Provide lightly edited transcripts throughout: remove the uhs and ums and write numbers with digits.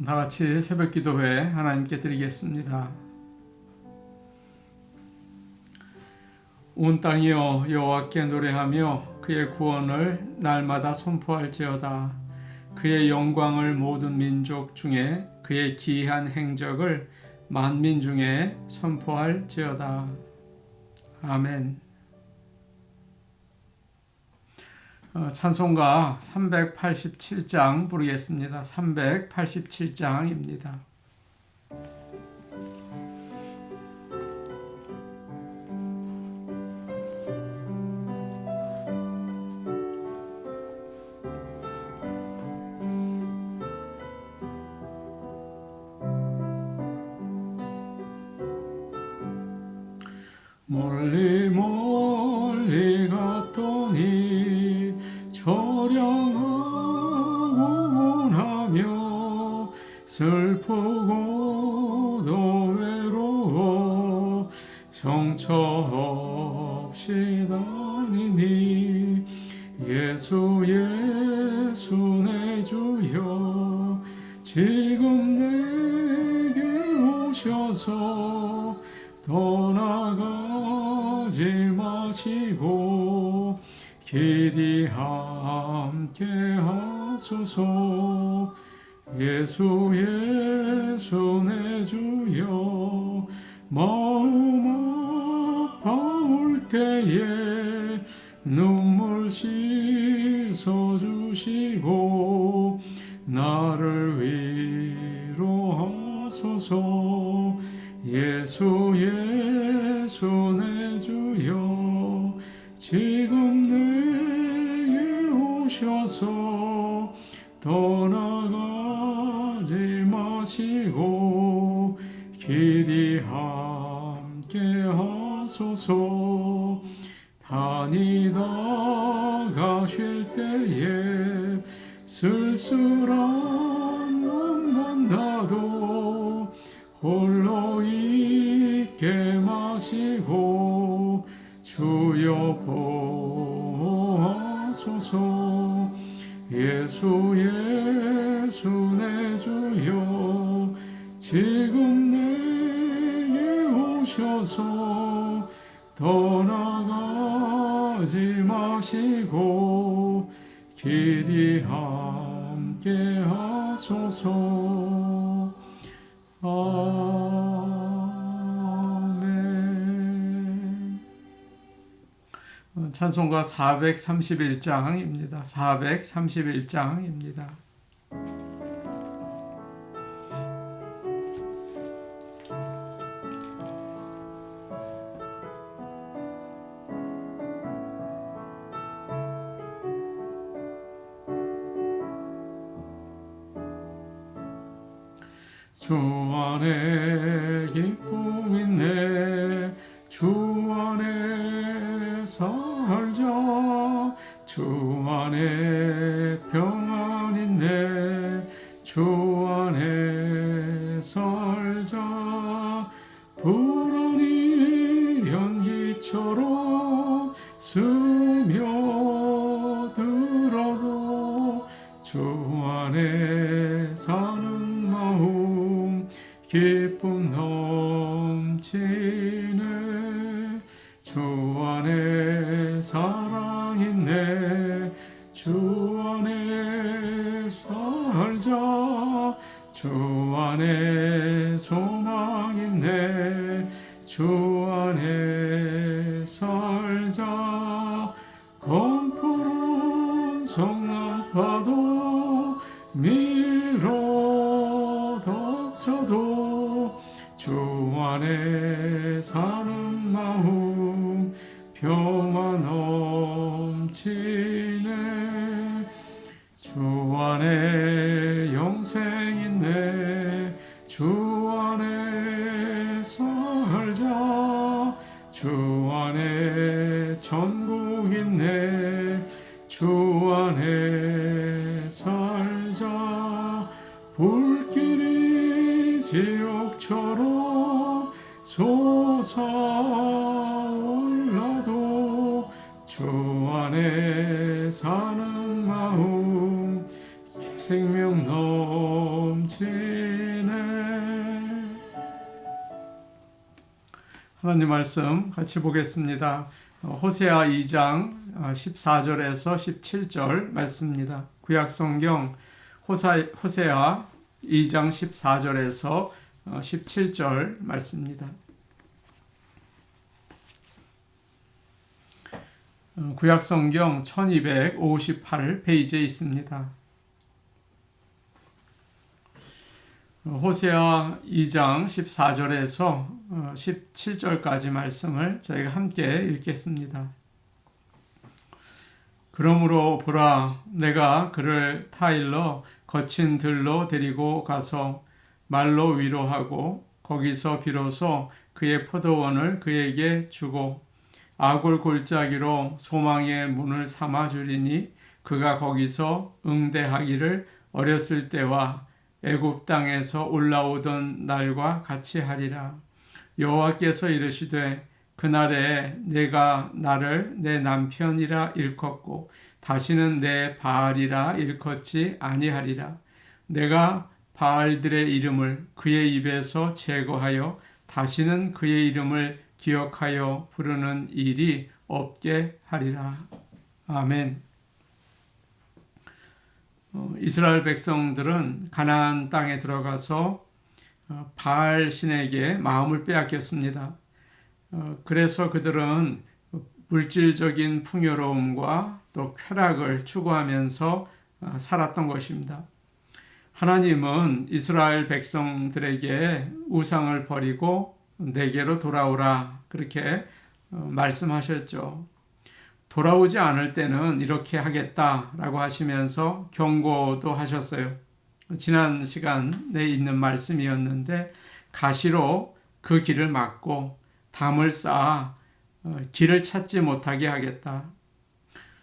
다같이 새벽 기도회 하나님께 드리겠습니다. 온 땅이여 여호와께 노래하며 그의 구원을 날마다 선포할지어다. 그의 영광을 모든 민족 중에 그의 기이한 행적을 만민 중에 선포할지어다. 아멘. 찬송가 387장 부르겠습니다. 387장입니다. 멀리 멀리 갔더니 처량하고 원하며 슬프고도 외로워 정처 없이 다니니 예수 예수 내 주여 지금 내게 오셔서 떠나가지 마시고 길이 함께 하소서. 예수 예수 내 주여 마음 아파올 때에 눈물 씻어주시고 나를 위로하소서. 예수 예수 내 주여 지금 내게 오셔서 떠나가지 마시고 길이 함께 하소서. 다니다 가실 때에 쓸쓸한 맘만 나도 홀로 있게 마시고 주여 보호하소서. 예수 예수 내 주여 지금 내게 오셔서 떠나가지 마시고 길이 함께 하소서. 아멘. 찬송가 431장입니다. 431장입니다. 주 안에 기쁨 있네 주 안에 살자 주 안에 평안 있네 주 안에 살자. 불안이 연기처럼 스며들어도 주 안에 사는 마음 기쁨 넘치네. 주 안에 사랑 있네 주 안에 살자. 주 안에 소망 있네 주 안에 살자. 검푸른 성난파도 밀어 덮쳐도 주 안에 사는 마음 평안 넘치네. 주 안에 영생 있네 주 안에 살자. 주 안에 천국 있네 주 안에 살자. 불길이 지옥처럼 솟아올라도 주 안에 사는 마음 생명 넘치네. 하나님 말씀 같이 보겠습니다. 호세아 2장 14절에서 17절 말씀입니다. 구약성경 호세아 2장 14절에서 17절 말씀입니다. 구약성경 1258페이지에 있습니다. 호세아 2장 14절에서 17절까지 말씀을 저희가 함께 읽겠습니다. 그러므로 보라, 내가 그를 타일러 거친 들로 데리고 가서 말로 위로하고 거기서 비로소 그의 포도원을 그에게 주고 아골 골짜기로 소망의 문을 삼아 주리니 그가 거기서 응대하기를 어렸을 때와 애굽 땅에서 올라오던 날과 같이 하리라. 여호와께서 이르시되 그날에 내가 나를 내 남편이라 일컫고 다시는 내 바알이라 일컫지 아니하리라. 내가 바알들의 이름을 그의 입에서 제거하여 다시는 그의 이름을 기억하여 부르는 일이 없게 하리라. 아멘. 이스라엘 백성들은 가나안 땅에 들어가서 바알 신에게 마음을 빼앗겼습니다. 그래서 그들은 물질적인 풍요로움과 또 쾌락을 추구하면서 살았던 것입니다. 하나님은 이스라엘 백성들에게 우상을 버리고 내게로 돌아오라 그렇게 말씀하셨죠. 돌아오지 않을 때는 이렇게 하겠다라고 하시면서 경고도 하셨어요. 지난 시간에 있는 말씀이었는데 가시로 그 길을 막고 담을 쌓아 길을 찾지 못하게 하겠다.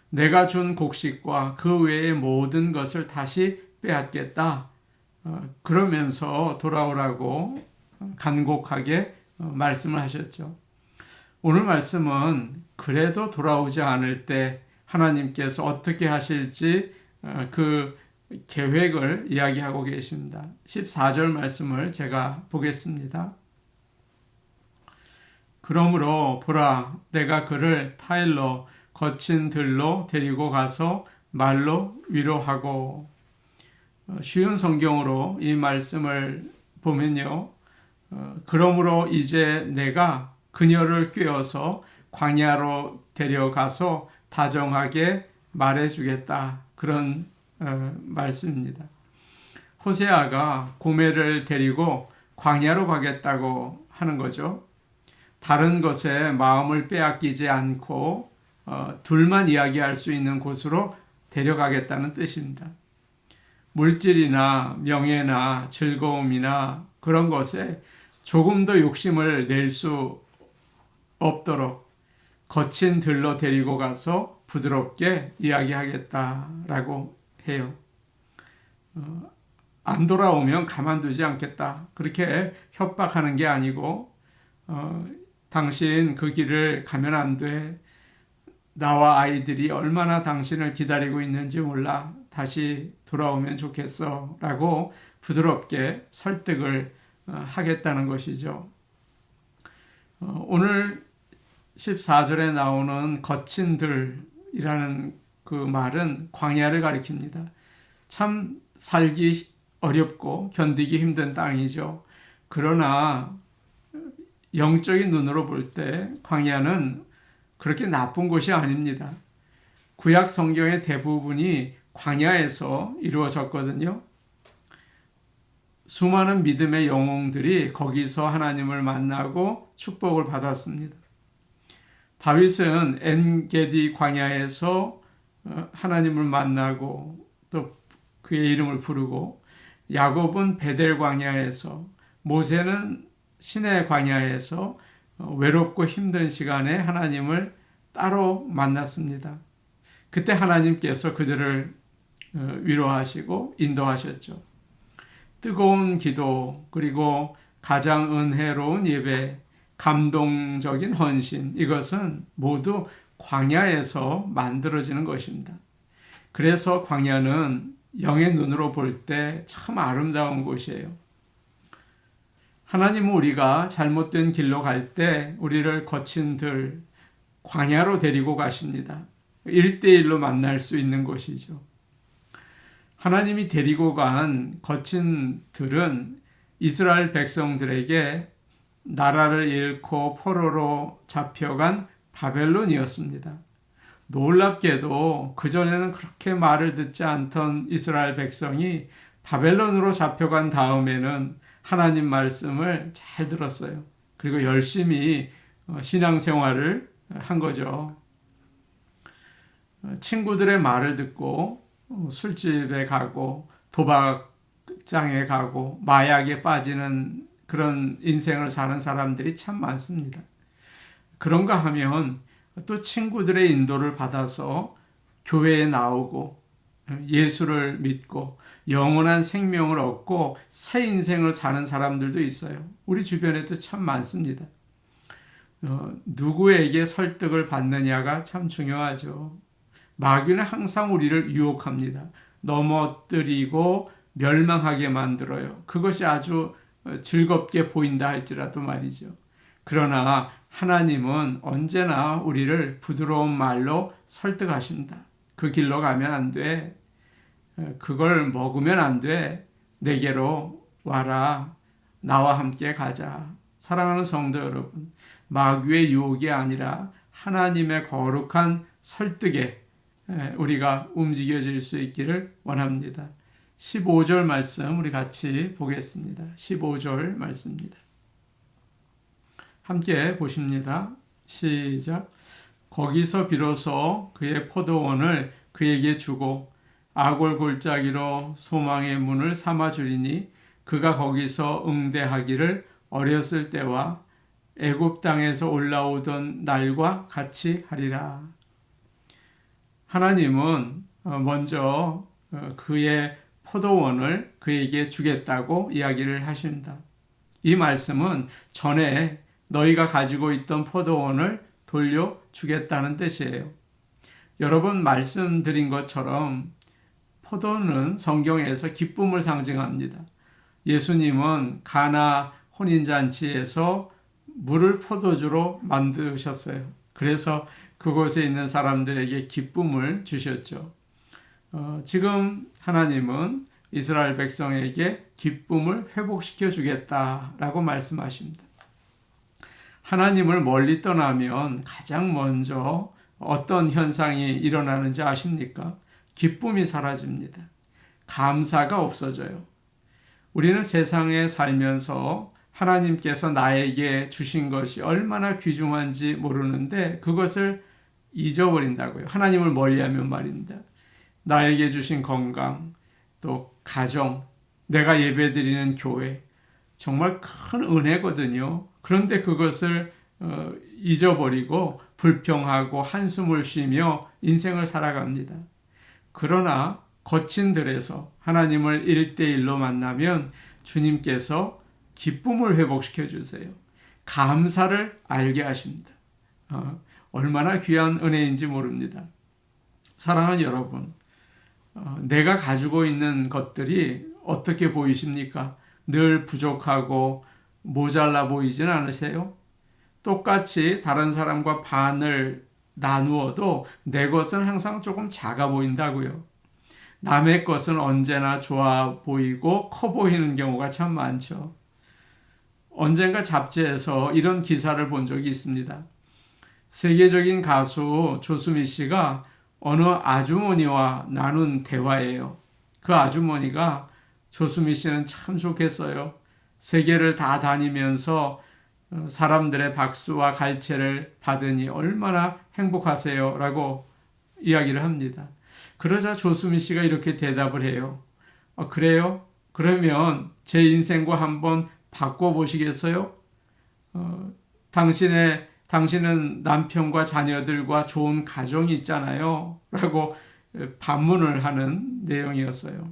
내가 준 곡식과 그 외의 모든 것을 다시 빼앗겠다. 그러면서 돌아오라고 간곡하게 말씀을 하셨죠. 오늘 말씀은 그래도 돌아오지 않을 때 하나님께서 어떻게 하실지 그 계획을 이야기하고 계십니다. 14절 말씀을 제가 보겠습니다. 그러므로 보라, 내가 그를 타일러 거친 들로 데리고 가서 말로 위로하고. 쉬운 성경으로 이 말씀을 보면요. 그러므로 이제 내가 그녀를 꿰어서 광야로 데려가서 다정하게 말해주겠다. 그런 말씀입니다. 호세아가 고멜을 데리고 광야로 가겠다고 하는 거죠. 다른 것에 마음을 빼앗기지 않고 둘만 이야기할 수 있는 곳으로 데려가겠다는 뜻입니다. 물질이나 명예나 즐거움이나 그런 것에 조금 더 욕심을 낼 수 없도록 거친 들로 데리고 가서 부드럽게 이야기하겠다라고 해요. 안 돌아오면 가만두지 않겠다. 그렇게 협박하는 게 아니고 당신 그 길을 가면 안 돼. 나와 아이들이 얼마나 당신을 기다리고 있는지 몰라. 다시 돌아오면 좋겠어. 라고 부드럽게 설득을 하겠다는 것이죠. 오늘 14절에 나오는 거친 들이라는 그 말은 광야를 가리킵니다. 참 살기 어렵고 견디기 힘든 땅이죠. 그러나 영적인 눈으로 볼 때 광야는 그렇게 나쁜 곳이 아닙니다. 구약 성경의 대부분이 광야에서 이루어졌거든요. 수많은 믿음의 영웅들이 거기서 하나님을 만나고 축복을 받았습니다. 다윗은 엔게디 광야에서 하나님을 만나고 또 그의 이름을 부르고, 야곱은 베델 광야에서, 모세는 시내 광야에서 외롭고 힘든 시간에 하나님을 따로 만났습니다. 그때 하나님께서 그들을 위로하시고 인도하셨죠. 뜨거운 기도, 그리고 가장 은혜로운 예배, 감동적인 헌신, 이것은 모두 광야에서 만들어지는 것입니다. 그래서 광야는 영의 눈으로 볼 때 참 아름다운 곳이에요. 하나님은 우리가 잘못된 길로 갈 때 우리를 거친 들, 광야로 데리고 가십니다. 1대1로 만날 수 있는 곳이죠. 하나님이 데리고 간 거친 들은 이스라엘 백성들에게 나라를 잃고 포로로 잡혀간 바벨론이었습니다. 놀랍게도 그전에는 그렇게 말을 듣지 않던 이스라엘 백성이 바벨론으로 잡혀간 다음에는 하나님 말씀을 잘 들었어요. 그리고 열심히 신앙생활을 한 거죠. 친구들의 말을 듣고 술집에 가고 도박장에 가고 마약에 빠지는 그런 인생을 사는 사람들이 참 많습니다. 그런가 하면 또 친구들의 인도를 받아서 교회에 나오고 예수를 믿고 영원한 생명을 얻고 새 인생을 사는 사람들도 있어요. 우리 주변에도 참 많습니다. 누구에게 설득을 받느냐가 참 중요하죠. 마귀는 항상 우리를 유혹합니다. 넘어뜨리고 멸망하게 만들어요. 그것이 아주 즐겁게 보인다 할지라도 말이죠. 그러나 하나님은 언제나 우리를 부드러운 말로 설득하신다. 그 길로 가면 안 돼. 그걸 먹으면 안 돼. 내게로 와라. 나와 함께 가자. 사랑하는 성도 여러분, 마귀의 유혹이 아니라 하나님의 거룩한 설득에 우리가 움직여질 수 있기를 원합니다. 15절 말씀 우리 같이 보겠습니다. 15절 말씀입니다. 함께 보십니다. 시작. 거기서 비로소 그의 포도원을 그에게 주고 아골 골짜기로 소망의 문을 삼아주리니 그가 거기서 응대하기를 어렸을 때와 애굽 땅에서 올라오던 날과 같이 하리라. 하나님은 먼저 그의 포도원을 그에게 주겠다고 이야기를 하십니다. 이 말씀은 전에 너희가 가지고 있던 포도원을 돌려주겠다는 뜻이에요. 여러 번 말씀드린 것처럼 포도는 성경에서 기쁨을 상징합니다. 예수님은 가나 혼인잔치에서 물을 포도주로 만드셨어요. 그래서 그곳에 있는 사람들에게 기쁨을 주셨죠. 지금 하나님은 이스라엘 백성에게 기쁨을 회복시켜 주겠다라고 말씀하십니다. 하나님을 멀리 떠나면 가장 먼저 어떤 현상이 일어나는지 아십니까? 기쁨이 사라집니다. 감사가 없어져요. 우리는 세상에 살면서 하나님께서 나에게 주신 것이 얼마나 귀중한지 모르는데 그것을 잊어버린다고요. 하나님을 멀리하면 말입니다. 나에게 주신 건강, 또 가정, 내가 예배드리는 교회, 정말 큰 은혜거든요. 그런데 그것을 잊어버리고 불평하고 한숨을 쉬며 인생을 살아갑니다. 그러나 거친 들에서 하나님을 1대1로 만나면 주님께서 기쁨을 회복시켜 주세요. 감사를 알게 하십니다. 얼마나 귀한 은혜인지 모릅니다. 사랑하는 여러분, 내가 가지고 있는 것들이 어떻게 보이십니까? 늘 부족하고 모자라 보이진 않으세요? 똑같이 다른 사람과 반을 나누어도 내 것은 항상 조금 작아 보인다고요. 남의 것은 언제나 좋아 보이고 커 보이는 경우가 참 많죠. 언젠가 잡지에서 이런 기사를 본 적이 있습니다. 세계적인 가수 조수미 씨가 어느 아주머니와 나눈 대화예요. 그 아주머니가 조수미 씨는 참 좋겠어요. 세계를 다 다니면서 사람들의 박수와 갈채를 받으니 얼마나 행복하세요 라고 이야기를 합니다. 그러자 조수미 씨가 이렇게 대답을 해요. 그래요? 그러면 제 인생과 한번 바꿔보시겠어요? 당신은 남편과 자녀들과 좋은 가정이 있잖아요. 라고 반문을 하는 내용이었어요.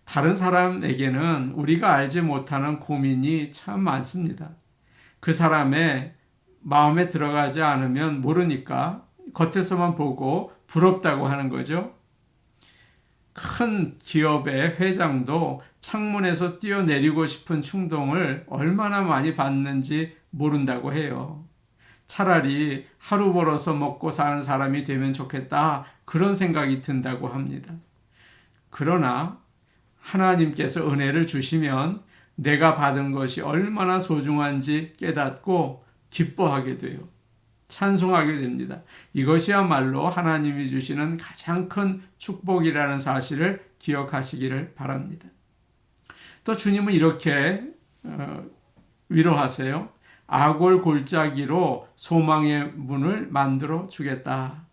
다른 사람에게는 우리가 알지 못하는 고민이 참 많습니다. 그 사람의 마음에 들어가지 않으면 모르니까 겉에서만 보고 부럽다고 하는 거죠. 큰 기업의 회장도 창문에서 뛰어내리고 싶은 충동을 얼마나 많이 받는지 모른다고 해요. 차라리 하루 벌어서 먹고 사는 사람이 되면 좋겠다, 그런 생각이 든다고 합니다. 그러나 하나님께서 은혜를 주시면 내가 받은 것이 얼마나 소중한지 깨닫고 기뻐하게 돼요. 찬송하게 됩니다. 이것이야말로 하나님이 주시는 가장 큰 축복이라는 사실을 기억하시기를 바랍니다. 또 주님은 이렇게 위로하세요. 아골 골짜기로 소망의 문을 만들어 주겠다.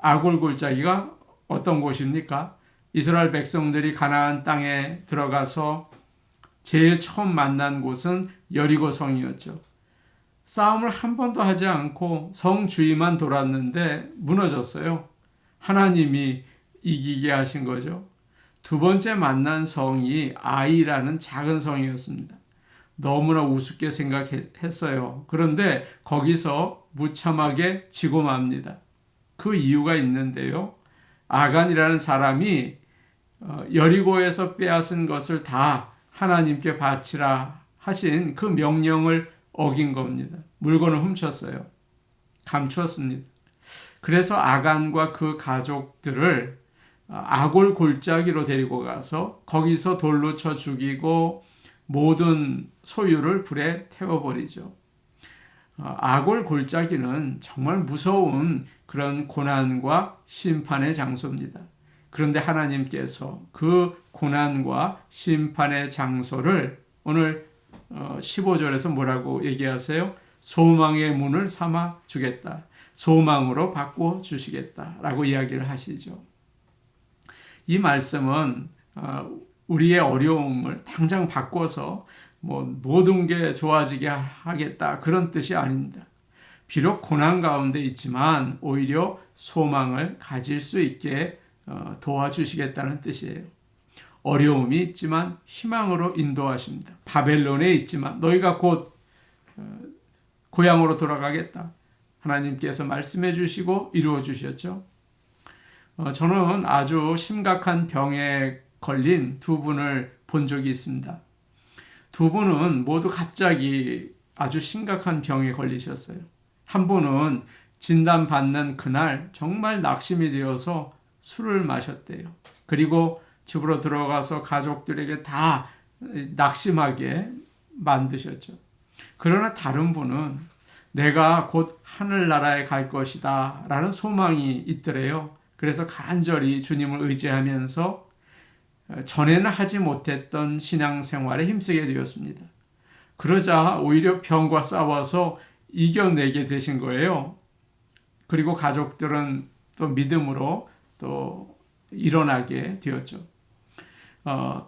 아골 골짜기가 어떤 곳입니까? 이스라엘 백성들이 가나안 땅에 들어가서 제일 처음 만난 곳은 여리고 성이었죠. 싸움을 한 번도 하지 않고 성 주위만 돌았는데 무너졌어요. 하나님이 이기게 하신 거죠. 두 번째 만난 성이 아이라는 작은 성이었습니다. 너무나 우습게 생각했어요. 그런데 거기서 무참하게 지고 맙니다. 그 이유가 있는데요. 아간이라는 사람이 여리고에서 빼앗은 것을 다 하나님께 바치라 하신 그 명령을 어긴 겁니다. 물건을 훔쳤어요. 감추었습니다. 그래서 아간과 그 가족들을 아골 골짜기로 데리고 가서 거기서 돌로 쳐 죽이고 모든 소유를 불에 태워버리죠. 아골 골짜기는 정말 무서운 그런 고난과 심판의 장소입니다. 그런데 하나님께서 그 고난과 심판의 장소를 오늘 15절에서 뭐라고 얘기하세요? 소망의 문을 삼아 주겠다. 소망으로 바꿔 주시겠다. 라고 이야기를 하시죠. 이 말씀은 우리의 어려움을 당장 바꿔서 모든 게 좋아지게 하겠다, 그런 뜻이 아닙니다. 비록 고난 가운데 있지만 오히려 소망을 가질 수 있게 도와주시겠다는 뜻이에요. 어려움이 있지만 희망으로 인도하십니다. 바벨론에 있지만 너희가 곧 고향으로 돌아가겠다. 하나님께서 말씀해 주시고 이루어 주셨죠. 저는 아주 심각한 병에 걸린 두 분을 본 적이 있습니다. 두 분은 모두 갑자기 아주 심각한 병에 걸리셨어요. 한 분은 진단받는 그날 정말 낙심이 되어서 술을 마셨대요. 그리고 집으로 들어가서 가족들에게 다 낙심하게 만드셨죠. 그러나 다른 분은 내가 곧 하늘나라에 갈 것이다 라는 소망이 있더래요. 그래서 간절히 주님을 의지하면서 전에는 하지 못했던 신앙생활에 힘쓰게 되었습니다. 그러자 오히려 병과 싸워서 이겨내게 되신 거예요. 그리고 가족들은 또 믿음으로 또 일어나게 되었죠.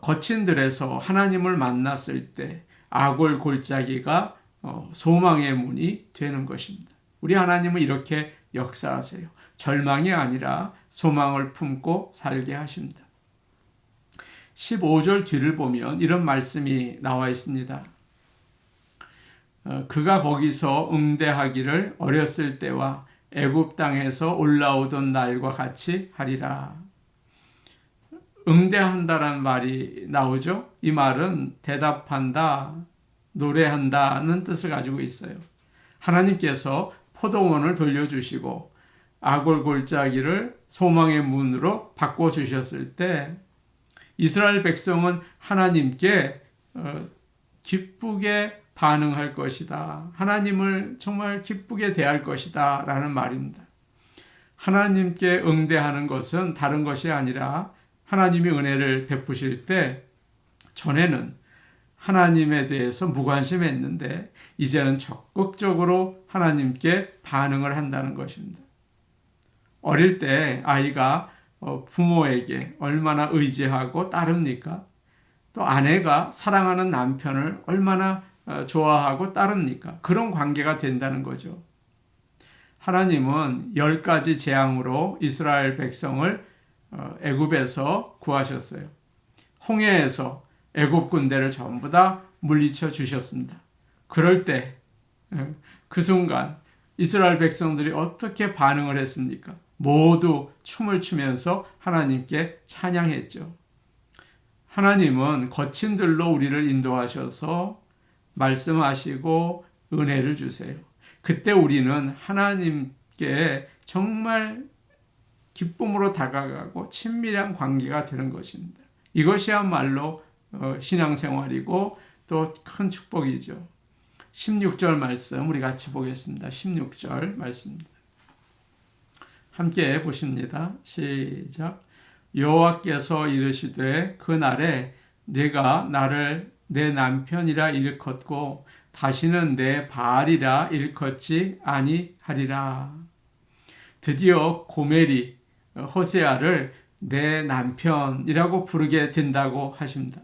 거친 들에서 하나님을 만났을 때 아골 골짜기가 소망의 문이 되는 것입니다. 우리 하나님은 이렇게 역사하세요. 절망이 아니라 소망을 품고 살게 하십니다. 15절 뒤를 보면 이런 말씀이 나와 있습니다. 그가 거기서 응대하기를 어렸을 때와 애굽 땅에서 올라오던 날과 같이 하리라. 응대한다라는 말이 나오죠. 이 말은 대답한다, 노래한다는 뜻을 가지고 있어요. 하나님께서 포도원을 돌려주시고 아골 골짜기를 소망의 문으로 바꿔주셨을 때 이스라엘 백성은 하나님께 기쁘게 반응할 것이다. 하나님을 정말 기쁘게 대할 것이다 라는 말입니다. 하나님께 응대하는 것은 다른 것이 아니라 하나님이 은혜를 베푸실 때 전에는 하나님에 대해서 무관심했는데 이제는 적극적으로 하나님께 반응을 한다는 것입니다. 어릴 때 아이가 부모에게 얼마나 의지하고 따릅니까? 또 아내가 사랑하는 남편을 얼마나 좋아하고 따릅니까? 그런 관계가 된다는 거죠. 하나님은 10가지 재앙으로 이스라엘 백성을 애굽에서 구하셨어요. 홍해에서 애굽 군대를 전부 다 물리쳐 주셨습니다. 그럴 때 그 순간 이스라엘 백성들이 어떻게 반응을 했습니까? 모두 춤을 추면서 하나님께 찬양했죠. 하나님은 거친 들로 우리를 인도하셔서 말씀하시고 은혜를 주세요. 그때 우리는 하나님께 정말 기쁨으로 다가가고 친밀한 관계가 되는 것입니다. 이것이야말로 신앙생활이고 또 큰 축복이죠. 16절 말씀 우리 같이 보겠습니다. 16절 말씀입니다. 함께 보십니다. 시작. 여호와께서 이르시되 그날에 내가 나를 내 남편이라 일컫고 다시는 내 바알이라 일컫지 아니하리라. 드디어 고멜이 호세아를 내 남편이라고 부르게 된다고 하십니다.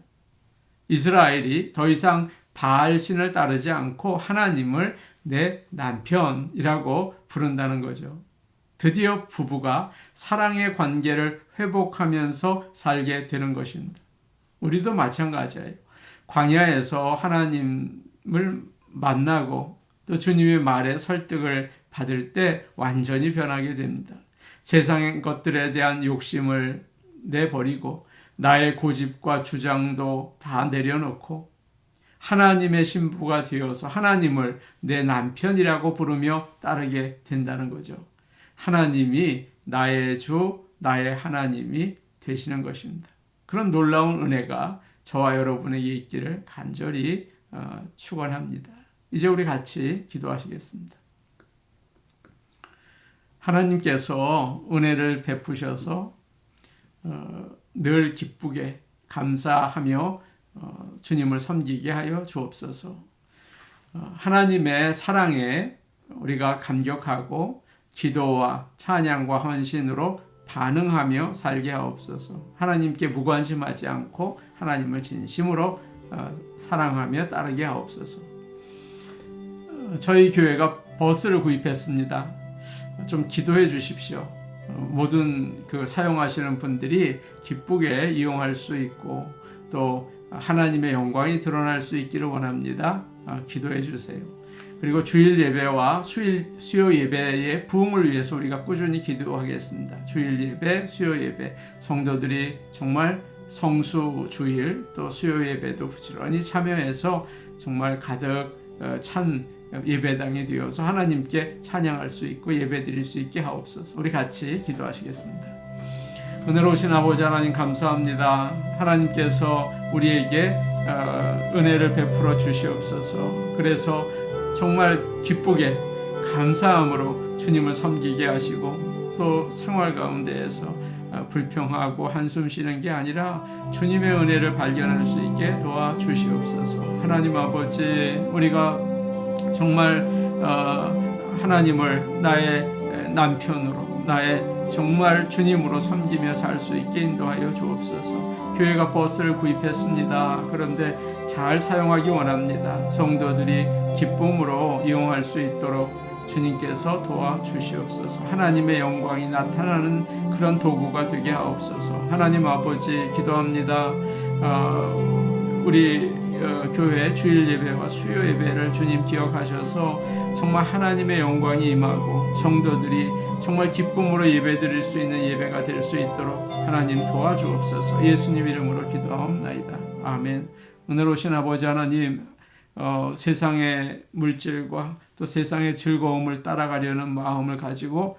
이스라엘이 더 이상 바알 신을 따르지 않고 하나님을 내 남편이라고 부른다는 거죠. 드디어 부부가 사랑의 관계를 회복하면서 살게 되는 것입니다. 우리도 마찬가지예요. 광야에서 하나님을 만나고 또 주님의 말에 설득을 받을 때 완전히 변하게 됩니다. 세상의 것들에 대한 욕심을 내버리고 나의 고집과 주장도 다 내려놓고 하나님의 신부가 되어서 하나님을 내 남편이라고 부르며 따르게 된다는 거죠. 하나님이 나의 주, 나의 하나님이 되시는 것입니다. 그런 놀라운 은혜가 저와 여러분에게 있기를 간절히 축원합니다. 이제 우리 같이 기도하시겠습니다. 하나님께서 은혜를 베푸셔서 늘 기쁘게 감사하며 주님을 섬기게 하여 주옵소서. 하나님의 사랑에 우리가 감격하고 기도와 찬양과 헌신으로 반응하며 살게 하옵소서. 하나님께 무관심하지 않고 하나님을 진심으로 사랑하며 따르게 하옵소서. 저희 교회가 버스를 구입했습니다. 좀 기도해 주십시오. 모든 사용하시는 분들이 기쁘게 이용할 수 있고 또 하나님의 영광이 드러날 수 있기를 원합니다. 기도해 주세요. 그리고 주일 예배와 수요 예배의 부흥을 위해서 우리가 꾸준히 기도하겠습니다. 주일 예배, 수요 예배, 성도들이 정말 성수 주일 또 수요 예배도 부지런히 참여해서 정말 가득 찬 예배당이 되어서 하나님께 찬양할 수 있고 예배드릴 수 있게 하옵소서. 우리 같이 기도하시겠습니다. 은혜로우신 아버지 하나님 감사합니다. 하나님께서 우리에게 은혜를 베풀어 주시옵소서. 그래서 정말 기쁘게 감사함으로 주님을 섬기게 하시고 또 생활 가운데에서 불평하고 한숨 쉬는 게 아니라 주님의 은혜를 발견할 수 있게 도와주시옵소서. 하나님 아버지, 우리가 정말 하나님을 나의 남편으로, 나의 정말 주님으로 섬기며 살 수 있게 인도하여 주옵소서. 교회가 버스를 구입했습니다. 그런데 잘 사용하기 원합니다. 성도들이 기쁨으로 이용할 수 있도록 주님께서 도와주시옵소서. 하나님의 영광이 나타나는 그런 도구가 되게 하옵소서. 하나님 아버지 기도합니다. 우리 교회 주일 예배와 수요 예배를 주님 기억하셔서 정말 하나님의 영광이 임하고 성도들이 정말 기쁨으로 예배드릴 수 있는 예배가 될 수 있도록 하나님 도와주옵소서. 예수님 이름으로 기도하옵나이다. 아멘. 은혜로우신 아버지 하나님, 세상의 물질과 또 세상의 즐거움을 따라가려는 마음을 가지고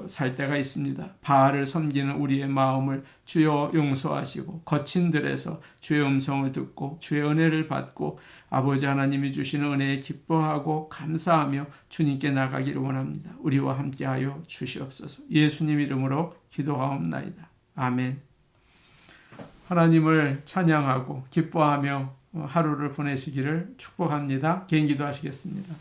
살 때가 있습니다. 바알을 섬기는 우리의 마음을 주여 용서하시고 거친 들에서 주의 음성을 듣고 주의 은혜를 받고 아버지 하나님이 주시는 은혜에 기뻐하고 감사하며 주님께 나가기를 원합니다. 우리와 함께하여 주시옵소서. 예수님 이름으로 기도하옵나이다. 아멘. 하나님을 찬양하고 기뻐하며 하루를 보내시기를 축복합니다. 개인기도 하시겠습니다.